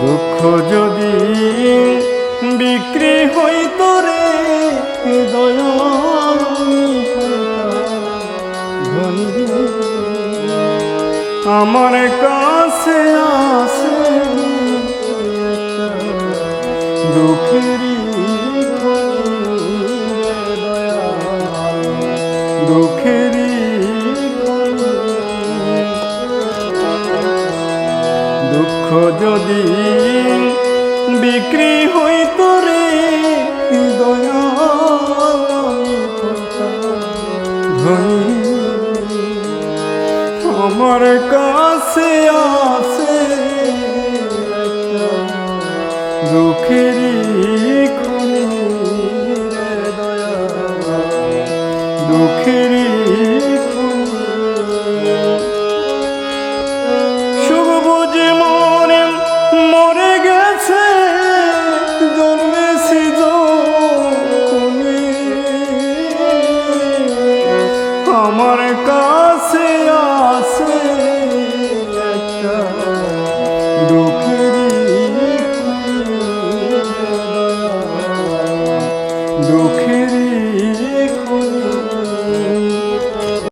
দুঃখ যদি বিক্রি হইত রে দয়াল আমার কাছে আসে দুঃখেরই দুঃখেরই দুঃখ যদি বিক্রি হইত রে দয়াল আমার কাছে আসে দুঃখেরই খনি দুঃখেরই সুখ বুঝে মরে মরে